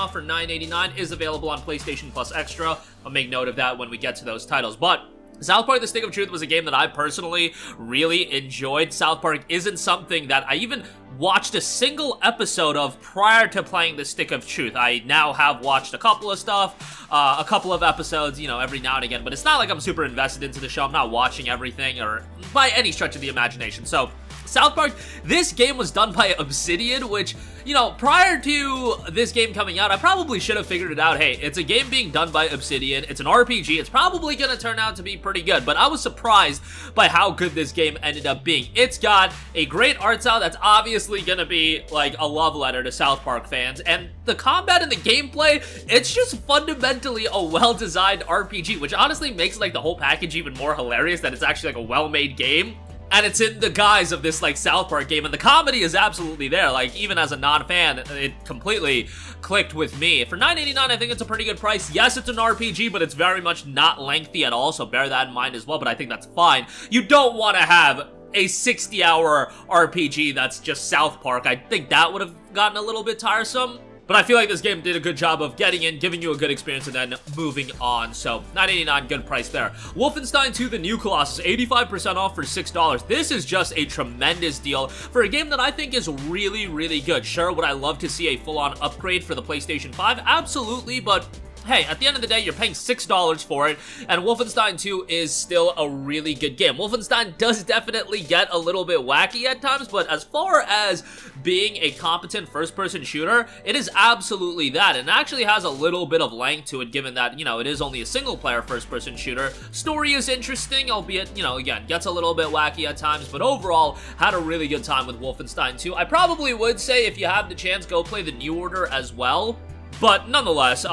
off for $9.89, is available on PlayStation Plus Extra. I'll make note of that when we get to those titles. But South Park: The Stick of Truth was a game that I personally really enjoyed. South Park isn't something that I even watched a single episode of prior to playing The Stick of Truth. I now have watched a couple of stuff, a couple of episodes, you know, every now and again, but it's not like I'm super invested into the show. I'm not watching everything or by any stretch of the imagination. So South Park, this game was done by Obsidian, which, you know, prior to this game coming out, I probably should have figured it out. Hey, it's a game being done by Obsidian. It's an RPG. It's probably going to turn out to be pretty good, but I was surprised by how good this game ended up being. It's got a great art style that's obviously going to be like a love letter to South Park fans, and the combat and the gameplay, it's just fundamentally a well-designed RPG, which honestly makes like the whole package even more hilarious that it's actually like a well-made game. And it's in the guise of this, like, South Park game, and the comedy is absolutely there. Like, even as a non-fan, it completely clicked with me. For $9.89, I think it's a pretty good price. Yes, it's an RPG, but it's very much not lengthy at all, so bear that in mind as well, but I think that's fine. You don't want to have a 60-hour RPG that's just South Park. I think that would have gotten a little bit tiresome. But I feel like this game did a good job of getting in, giving you a good experience, and then moving on. So, $9.89, good price there. Wolfenstein 2, The New Colossus, 85% off for $6. This is just a tremendous deal for a game that I think is really, really good. Sure, would I love to see a full-on upgrade for the PlayStation 5? Absolutely, but hey, at the end of the day, you're paying $6 for it, and Wolfenstein 2 is still a really good game. Wolfenstein does definitely get a little bit wacky at times, but as far as being a competent first-person shooter, it is absolutely that, and actually has a little bit of length to it, given that, you know, it is only a single-player first-person shooter. Story is interesting, albeit, you know, again, gets a little bit wacky at times, but overall, had a really good time with Wolfenstein 2. I probably would say, if you have the chance, go play the New Order as well. But nonetheless,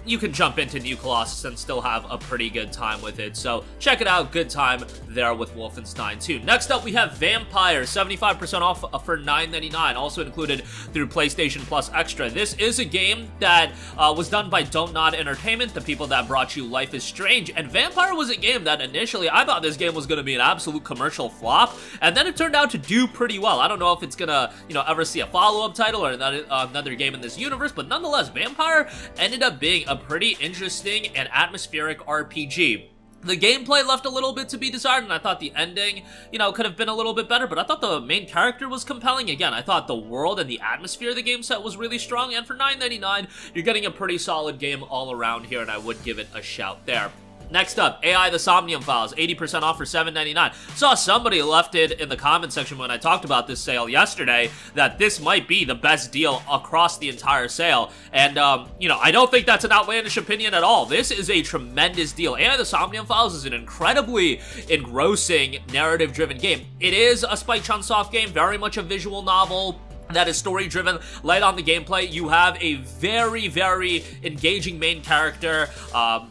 you can jump into New Colossus and still have a pretty good time with it. So check it out. Good time there with Wolfenstein 2. Next up, we have Vampire, 75% off for $9.99, also included through PlayStation Plus Extra. This is a game that was done by Don't Nod Entertainment, the people that brought you Life is Strange. And Vampire was a game that initially I thought this game was going to be an absolute commercial flop, and then it turned out to do pretty well. I don't know if it's going to, you know, ever see a follow-up title or another game in this universe, but nonetheless, Vampire ended up being a pretty interesting and atmospheric RPG. The gameplay left a little bit to be desired, and I thought the ending, you know, could have been a little bit better, but I thought the main character was compelling. Again, I thought the world and the atmosphere of the game set was really strong, and for $9.99, you're getting a pretty solid game all around here, and I would give it a shout there. Next up, AI The Somnium Files, 80% off for $7.99. Saw somebody left it in the comment section when I talked about this sale yesterday that this might be the best deal across the entire sale. And, you know, I don't think that's an outlandish opinion at all. This is a tremendous deal. AI The Somnium Files is an incredibly engrossing, narrative-driven game. It is a Spike Chunsoft game, very much a visual novel that is story-driven, light on the gameplay. You have a very, very engaging main character.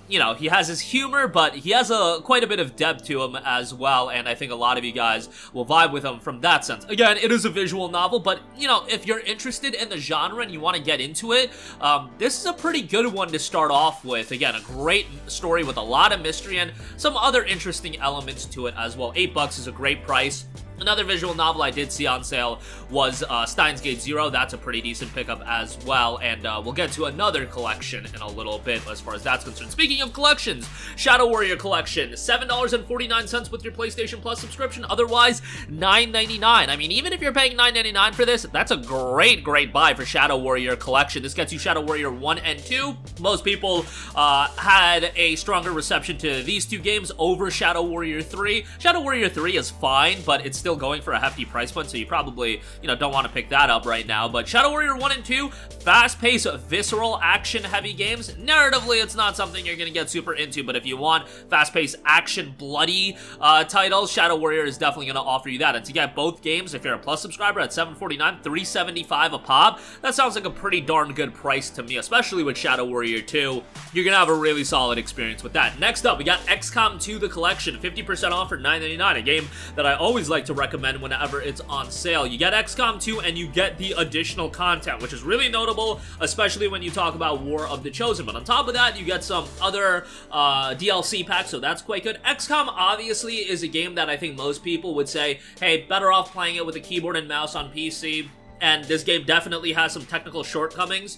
You know, he has his humor, but he has quite a bit of depth to him as well, and I think a lot of you guys will vibe with him from that sense. Again, it is a visual novel, but, you know, if you're interested in the genre and you want to get into it, this is a pretty good one to start off with. Again, a great story with a lot of mystery and some other interesting elements to it as well. $8 is a great price. Another visual novel I did see on sale was Steins Gate Zero. That's a pretty decent pickup as well, and we'll get to another collection in a little bit as far as that's concerned. Speaking of collections, Shadow Warrior Collection, $7.49 with your PlayStation Plus subscription, otherwise $9.99. I mean, even if you're paying $9.99 for this, that's a great, great buy for Shadow Warrior Collection. This gets you Shadow Warrior 1 and 2. Most people had a stronger reception to these two games over Shadow Warrior 3. Shadow Warrior 3 is fine, but it's still going for a hefty price point, so you probably, you know, don't want to pick that up right now. But Shadow Warrior 1 and 2, fast-paced, visceral, action-heavy games. Narratively, it's not something you're going to get super into, but if you want fast-paced, action, bloody titles, Shadow Warrior is definitely going to offer you that. And to get both games, if you're a Plus subscriber at $7.49, $3.75 a pop, that sounds like a pretty darn good price to me, especially with Shadow Warrior 2. You're going to have a really solid experience with that. Next up, we got XCOM 2 The Collection, 50% off for $9.99, a game that I always like to recommend whenever it's on sale. You get XCOM 2 and you get the additional content, which is really notable, especially when you talk about War of the Chosen. But on top of that, you get some other DLC packs, so that's quite good. XCOM obviously is a game that I think most people would say, hey, better off playing it with a keyboard and mouse on PC. and this game definitely has some technical shortcomings.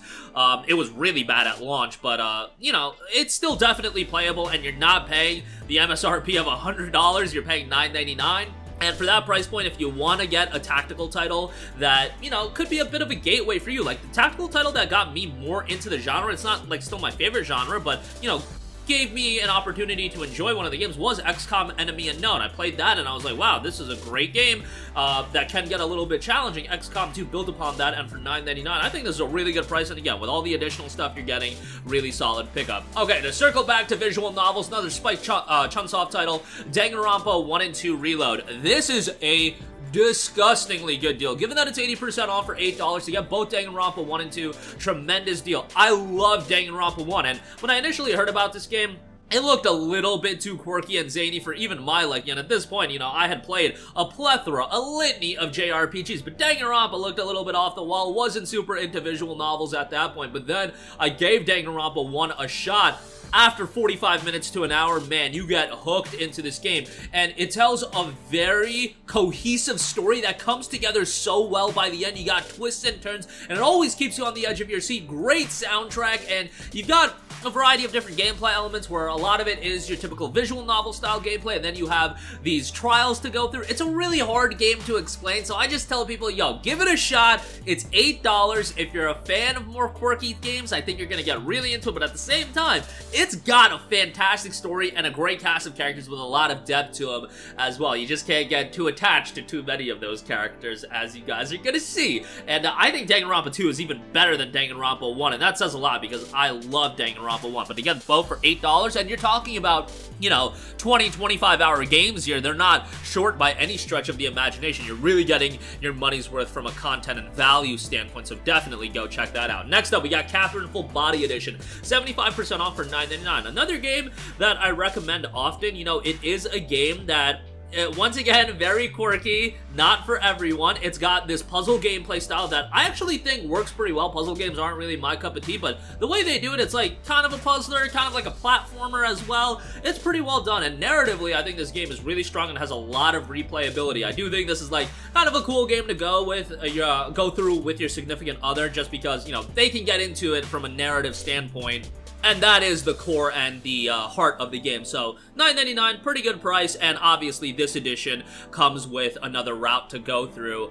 It was really bad at launch, but, you know, it's still definitely playable, and you're not paying the MSRP of $100, you're paying $9.99. And for that price point, if you want to get a tactical title that, you know, could be a bit of a gateway for you, like the tactical title that got me more into the genre, it's not, like, still my favorite genre, but, you know, gave me an opportunity to enjoy one of the games was XCOM Enemy Unknown. I played that and I was like, wow, this is a great game that can get a little bit challenging. XCOM 2 built upon that, and for $9.99, I think this is a really good price, and again, with all the additional stuff you're getting, really solid pickup. Okay, to circle back to visual novels, another Spike Chunsoft title, Danganronpa 1 and 2 Reload. This is a disgustingly good deal. Given that it's 80% off for $8 to get both Danganronpa 1 and 2, tremendous deal. I love Danganronpa 1, and when I initially heard about this game, it looked a little bit too quirky and zany for even my liking, and at this point, you know, I had played a plethora, a litany of JRPGs, but Danganronpa looked a little bit off the wall, wasn't super into visual novels at that point, but then I gave Danganronpa 1 a shot. After 45 minutes to an hour, man, you get hooked into this game, and it tells a very cohesive story that comes together so well by the end. You got twists and turns, and it always keeps you on the edge of your seat. Great soundtrack, and you've got a variety of different gameplay elements where a lot of it is your typical visual novel style gameplay, and then you have these trials to go through. It's a really hard game to explain, so I just tell people, yo, give it a shot. It's $8. If you're a fan of more quirky games, I think you're gonna get really into it, but at the same time, it's got a fantastic story and a great cast of characters with a lot of depth to them as well. You just can't get too attached to too many of those characters, as you guys are gonna see. And I think Danganronpa 2 is even better than Danganronpa 1, and that says a lot because I love Danganronpa 1. But again, both for $8, and you're talking about, you know, 20-25 hour games here. They're not short by any stretch of the imagination. You're really getting your money's worth from a content and value standpoint, so definitely go check that out. Next up, we got Catherine Full Body Edition, 75% off for $9.99. Another game that I recommend often. You know, it is a game that, once again, very quirky, not for everyone. It's got this puzzle gameplay style that I actually think works pretty well. Puzzle games aren't really my cup of tea, but the way they do it, it's like kind of a puzzler, kind of like a platformer as well. It's pretty well done, and narratively, I think this game is really strong and has a lot of replayability. I do think this is like kind of a cool game to go with, go through with your significant other, just because, you know, they can get into it from a narrative standpoint. And that is the core and the heart of the game. So $9.99, pretty good price, and obviously this edition comes with another route to go through.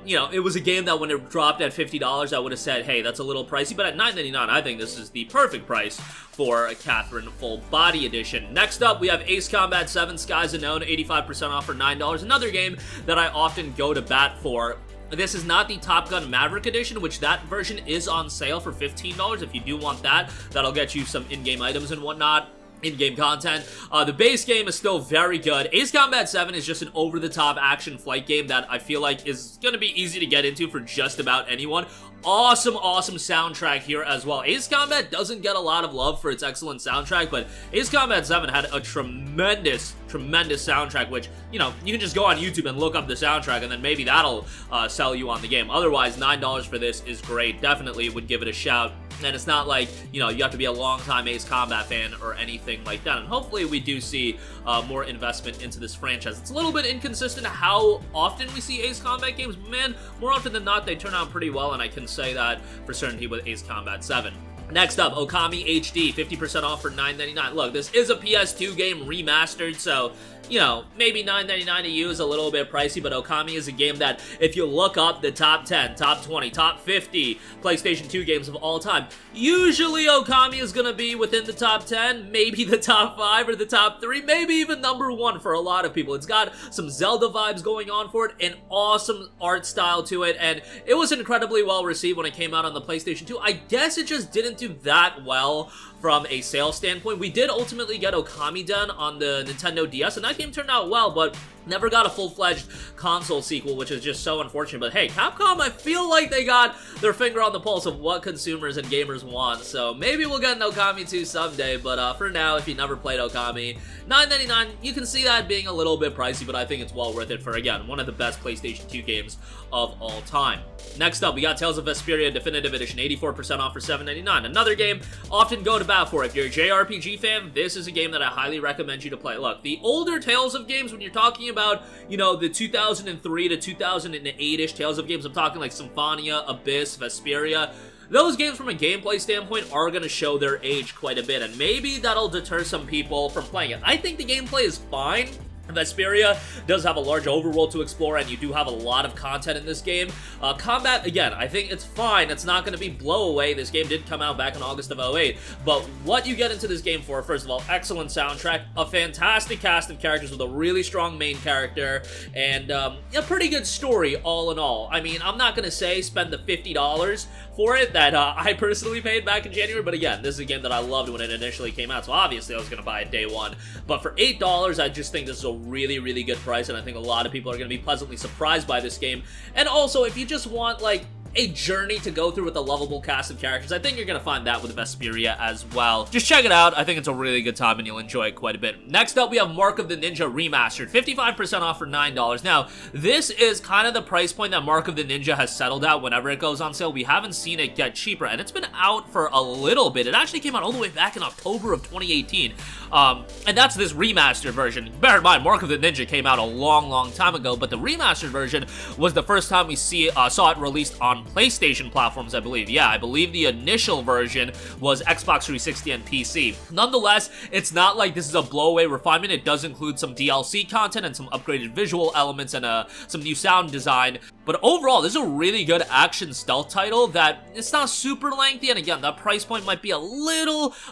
You know, it was a game that when it dropped at $50, I would have said, hey, that's a little pricey, but at $9.99, I think this is the perfect price for a Catherine Full Body Edition. Next up, we have Ace Combat 7 Skies Unknown, 85% off for $9. Another game that I often go to bat for. This is not the Top Gun Maverick Edition, which that version is on sale for $15. If you do want that, that'll get you some in-game items and whatnot. In-game content. The base game is still very good. Ace Combat 7 is just an over-the-top action flight game that I feel like is going to be easy to get into for just about anyone. Awesome, awesome soundtrack here as well. Ace Combat doesn't get a lot of love for its excellent soundtrack, but Ace Combat 7 had a tremendous soundtrack, which, you know, you can just go on YouTube and look up the soundtrack, and then maybe that'll sell you on the game. Otherwise, $9 for this is great. Definitely would give it a shout. And it's not like, you know, you have to be a long-time Ace Combat fan or anything like that. And hopefully we do see more investment into this franchise. It's a little bit inconsistent how often we see Ace Combat games, but man, more often than not, they turn out pretty well, and I can say that for certainty with Ace Combat 7. Next up, Okami HD, 50% off for $9.99. Look, this is a PS2 game remastered, so, you know, maybe $9.99 to you is a little bit pricey, but Okami is a game that, if you look up the top 10, top 20, top 50 PlayStation 2 games of all time, usually Okami is gonna be within the top 10, maybe the top 5 or the top 3, maybe even number 1 for a lot of people. It's got some Zelda vibes going on for it, an awesome art style to it, and it was incredibly well received when it came out on the PlayStation 2. I guess it just didn't do that well from a sales standpoint. We did ultimately get Okami done on the Nintendo DS, and that game turned out well, but never got a full-fledged console sequel, which is just so unfortunate. But hey, Capcom, I feel like they got their finger on the pulse of what consumers and gamers want. So maybe we'll get an Okami 2 someday, but for now, if you never played Okami, $9.99, you can see that being a little bit pricey, but I think it's well worth it for, again, one of the best PlayStation 2 games of all time. Next up, we got Tales of Vesperia Definitive Edition, 84% off for $7.99. Another game often go to bat for. If you're a JRPG fan, this is a game that I highly recommend you to play. Look, the older Tales of games, when you're talking about, you know, the 2003 to 2008-ish Tales of games, I'm talking like Symphonia, Abyss, Vesperia, those games from a gameplay standpoint are going to show their age quite a bit, and maybe that'll deter some people from playing it. I think the gameplay is fine. Vesperia does have a large overworld to explore, and you do have a lot of content in this game. Combat, again, I think it's fine. It's not going to be blow away. This game did come out back in August of 2008, but what you get into this game for, first of all, excellent soundtrack, a fantastic cast of characters with a really strong main character, and a pretty good story all in all. I mean, I'm not going to say spend the $50 for it that I personally paid back in January, but again, this is a game that I loved when it initially came out, so obviously I was going to buy it day one. But for $8, I just think this is a really, really good price, and I think a lot of people are going to be pleasantly surprised by this game. And also, if you just want, like, a journey to go through with a lovable cast of characters, I think you're gonna find that with Vesperia as well. Just check it out. I think it's a really good time and you'll enjoy it quite a bit. Next up, we have Mark of the Ninja Remastered, 55% off for $9. Now, this is kind of the price point that Mark of the Ninja has settled at whenever it goes on sale. We haven't seen it get cheaper, and it's been out for a little bit. It actually came out all the way back in October of 2018, and that's this remastered version. Bear in mind, Mark of the Ninja came out a long, long time ago, but the remastered version was the first time we saw it released on PlayStation platforms, I believe. Yeah, I believe the initial version was Xbox 360 and PC. Nonetheless, it's not like this is a blowaway refinement. It does include some DLC content and some upgraded visual elements and some new sound design. But overall, this is a really good action stealth title that it's not super lengthy, and again, that price point might be a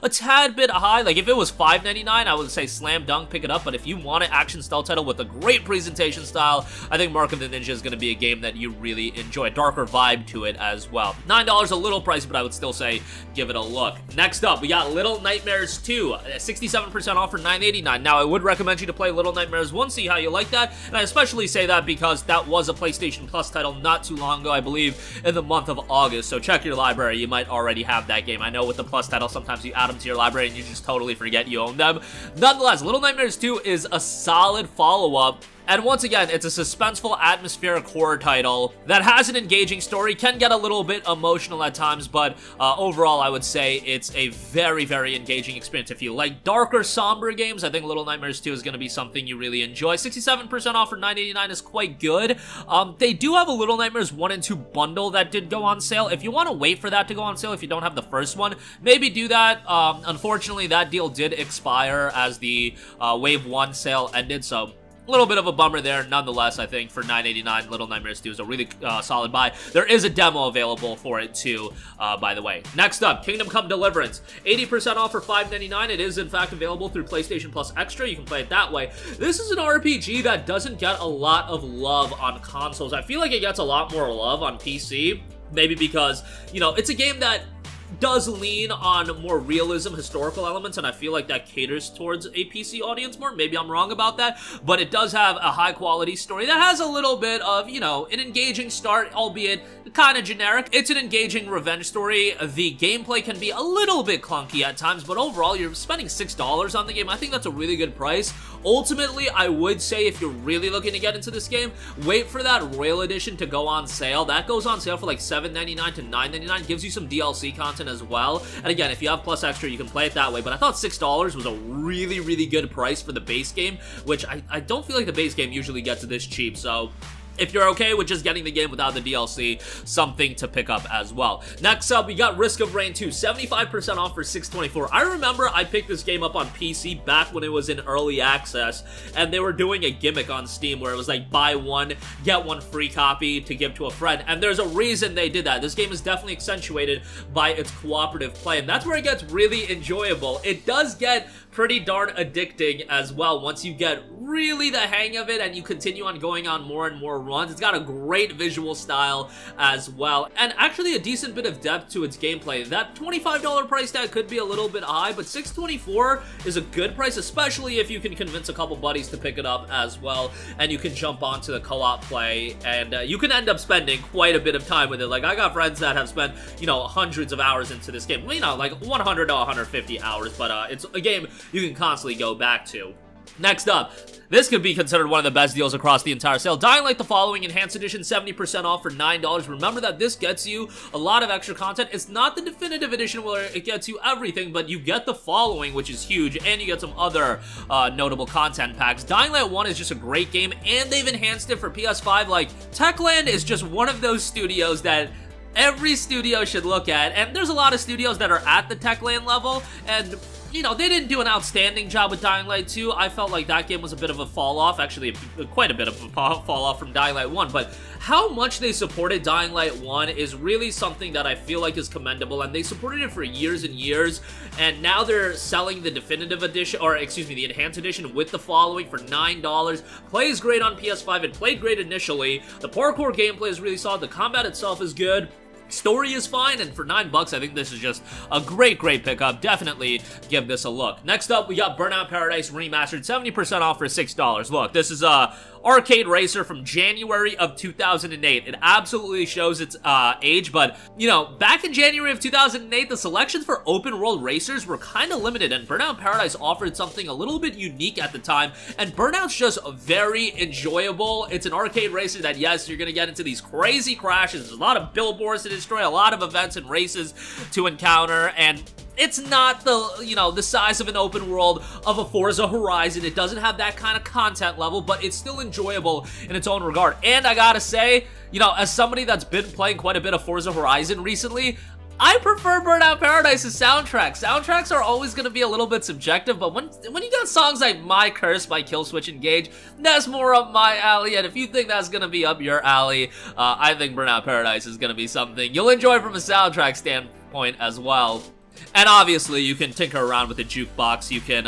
tad bit high. Like, if it was $5.99, I would say slam dunk, pick it up, but if you want an action stealth title with a great presentation style, I think Mark of the Ninja is going to be a game that you really enjoy. A darker vibe to it as well. $9, a little pricey, but I would still say give it a look. Next up, we got Little Nightmares 2, 67% off for $9.89. Now, I would recommend you to play Little Nightmares 1, see how you like that, and I especially say that because that was a PlayStation Plus title not too long ago, I believe in the month of August, so check your library. You might already have that game. I know with the Plus title, sometimes you add them to your library and you just totally forget you own them. Nonetheless, Little Nightmares 2 is a solid follow-up. And once again, it's a suspenseful, atmospheric horror title that has an engaging story, can get a little bit emotional at times, but overall, I would say it's a very, very engaging experience. If you like darker, somber games, I think Little Nightmares 2 is going to be something you really enjoy. 67% off for $9.89 is quite good. They do have a Little Nightmares 1 and 2 bundle that did go on sale. If you want to wait for that to go on sale, if you don't have the first one, maybe do that. Unfortunately, that deal did expire as the Wave 1 sale ended, so a little bit of a bummer there. Nonetheless, I think for $9.89, Little Nightmares 2 is a really solid buy. There is a demo available for it too, by the way. Next up, Kingdom Come Deliverance, 80% off for $5.99. It is in fact available through PlayStation Plus Extra. You can play it that way. This is an RPG that doesn't get a lot of love on consoles. I feel like it gets a lot more love on PC, maybe because, you know, it's a game that does lean on more realism, historical elements, and I feel like that caters towards a PC audience more. Maybe I'm wrong about that, but it does have a high-quality story that has a little bit of, you know, an engaging start, albeit kind of generic. It's an engaging revenge story. The gameplay can be a little bit clunky at times, but overall, you're spending $6 on the game. I think that's a really good price. Ultimately, I would say if you're really looking to get into this game, wait for that Royal Edition to go on sale. That goes on sale for like $7.99 to $9.99, gives you some DLC content as well. And again, if you have Plus Extra, you can play it that way, but I thought $6 was a really, really good price for the base game, which I don't feel like the base game usually gets this cheap, so if you're okay with just getting the game without the DLC, something to pick up as well. Next up, we got Risk of Rain 2, 75% off for $6.24. I remember I picked this game up on PC back when it was in early access, and they were doing a gimmick on Steam where it was like buy one, get one free copy to give to a friend, and there's a reason they did that. This game is definitely accentuated by its cooperative play, and that's where it gets really enjoyable. It does get pretty darn addicting as well once you get really the hang of it and you continue on going on more and more runs. It's got a great visual style as well, and actually a decent bit of depth to its gameplay. That $25 price tag could be a little bit high, but $6.24 is a good price, especially if you can convince a couple buddies to pick it up as well, and you can jump onto the co-op play, and you can end up spending quite a bit of time with it. Like, I got friends that have spent, you know, hundreds of hours into this game, you know, like 100 to 150 hours, but it's a game you can constantly go back to. Next up, this could be considered one of the best deals across the entire sale. Dying Light the Following Enhanced Edition, 70% off for $9. Remember that this gets you a lot of extra content. It's not the definitive edition where it gets you everything, but you get the following, which is huge, and you get some other notable content packs. Dying Light 1 is just a great game, and they've enhanced it for PS5. Like, Techland is just one of those studios that every studio should look at, and there's a lot of studios that are at the Techland level, and you know, they didn't do an outstanding job with Dying Light 2. I felt like that game was a bit of a fall-off, actually quite a bit of a fall-off from Dying Light 1, but how much they supported Dying Light 1 is really something that I feel like is commendable, and they supported it for years and years, and now they're selling the definitive edition, or excuse me, the enhanced edition with the following for $9. Plays great on PS5, it played great initially, the parkour gameplay is really solid, the combat itself is good, story is fine, and for $9, I think this is just a great pickup. Definitely give this a look. Next up, we got Burnout Paradise Remastered, 70% off for $6. Look, this is a arcade racer from January of 2008. It absolutely shows its age, but, you know, back in January of 2008, the selections for open world racers were kind of limited, and Burnout Paradise offered something a little bit unique at the time, and Burnout's just very enjoyable. It's an arcade racer that, yes, you're gonna get into these crazy crashes. There's a lot of billboards to destroy, a lot of events and races to encounter, and it's not the, you know, the size of an open world of a Forza Horizon. It doesn't have that kind of content level, but it's still enjoyable in its own regard. And I gotta say, you know, as somebody that's been playing quite a bit of Forza Horizon recently, I prefer Burnout Paradise's soundtrack. Soundtracks are always going to be a little bit subjective, but when you got songs like My Curse by Killswitch Engage, that's more up my alley, and if you think that's going to be up your alley, I think Burnout Paradise is going to be something you'll enjoy from a soundtrack standpoint as well. And obviously, you can tinker around with the jukebox, you can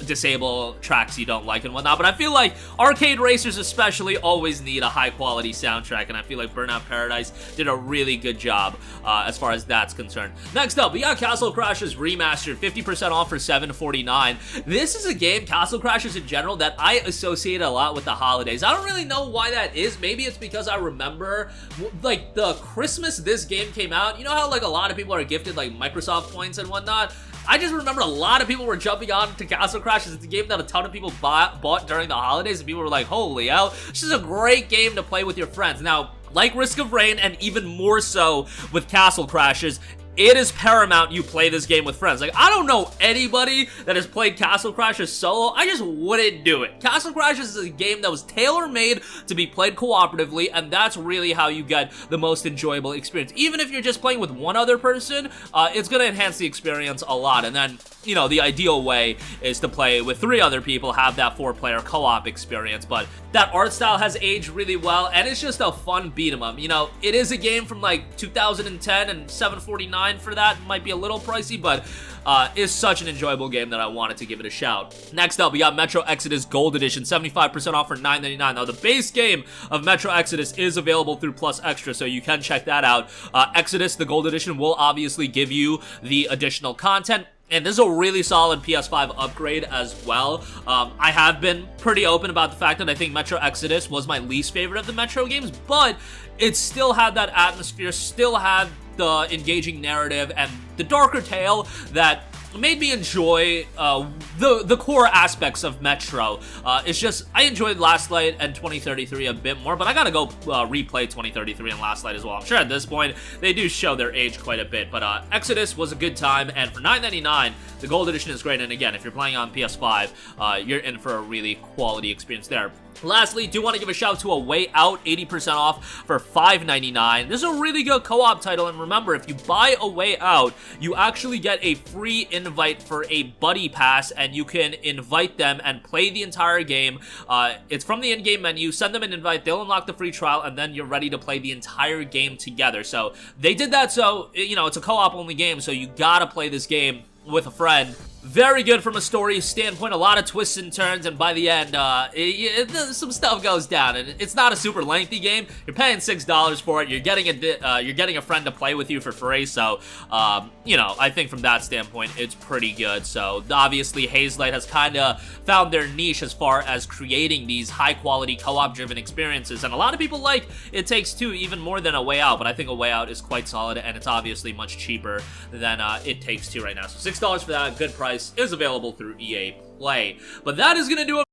disable tracks you don't like and whatnot, but I feel like arcade racers especially always need a high-quality soundtrack, and I feel like Burnout Paradise did a really good job as far as that's concerned. Next up, we got Castle Crashers Remastered, 50% off for $7.49. This is a game, Castle Crashers in general, that I associate a lot with the holidays. I don't really know why that is. Maybe it's because I remember, like, the Christmas this game came out, you know how, like, a lot of people are gifted, like, Microsoft points and whatnot? I just remember a lot of people were jumping on to Castle Crashers. It's a game that a ton of people bought during the holidays, and people were like, holy hell, this is a great game to play with your friends. Now, like Risk of Rain, and even more so with Castle Crashers, it is paramount you play this game with friends. Like, I don't know anybody that has played Castle Crashers solo. I just wouldn't do it. Castle Crashers is a game that was tailor-made to be played cooperatively, and that's really how you get the most enjoyable experience. Even if you're just playing with one other person, it's gonna enhance the experience a lot. And then, you know, the ideal way is to play with 3 other people, have that 4-player co-op experience. But that art style has aged really well, and it's just a fun beat 'em up. You know, it is a game from like 2010, and $7.49 for that might be a little pricey, but is such an enjoyable game that I wanted to give it a shout. Next up, we got Metro Exodus Gold Edition, 75% off for $9.99. Now, the base game of Metro Exodus is available through Plus Extra, so you can check that out. Exodus, the Gold Edition, will obviously give you the additional content. And this is a really solid PS5 upgrade as well. I have been pretty open about the fact that I think Metro Exodus was my least favorite of the Metro games, but it still had that atmosphere, still had the engaging narrative, and the darker tale that made me enjoy the core aspects of Metro. It's just, I enjoyed Last Light and 2033 a bit more, but I gotta go replay 2033 and Last Light as well. I'm sure at this point, they do show their age quite a bit, but Exodus was a good time, and for $9.99, the Gold Edition is great, and again, if you're playing on PS5, you're in for a really quality experience there. Lastly, do want to give a shout to A Way Out, 80% off for $5.99. This is a really good co-op title, and remember, if you buy A Way Out, you actually get a free invite for a buddy pass, and you can invite them and play the entire game. It's from the in-game menu. Send them an invite, they'll unlock the free trial, and then you're ready to play the entire game together. So they did that, so, you know, it's a co-op only game, so you gotta play this game with a friend. Very good from a story standpoint, a lot of twists and turns, and by the end, some stuff goes down, and it's not a super lengthy game. You're paying $6 for it. You're getting a friend to play with you for free, so you know, I think from that standpoint, it's pretty good. So obviously, Hazelight has kind of found their niche as far as creating these high-quality co-op-driven experiences, and a lot of people like It Takes Two even more than A Way Out, but I think A Way Out is quite solid, and it's obviously much cheaper than It Takes Two right now. So $6 for that, good price, is available through EA Play. But that is going to do it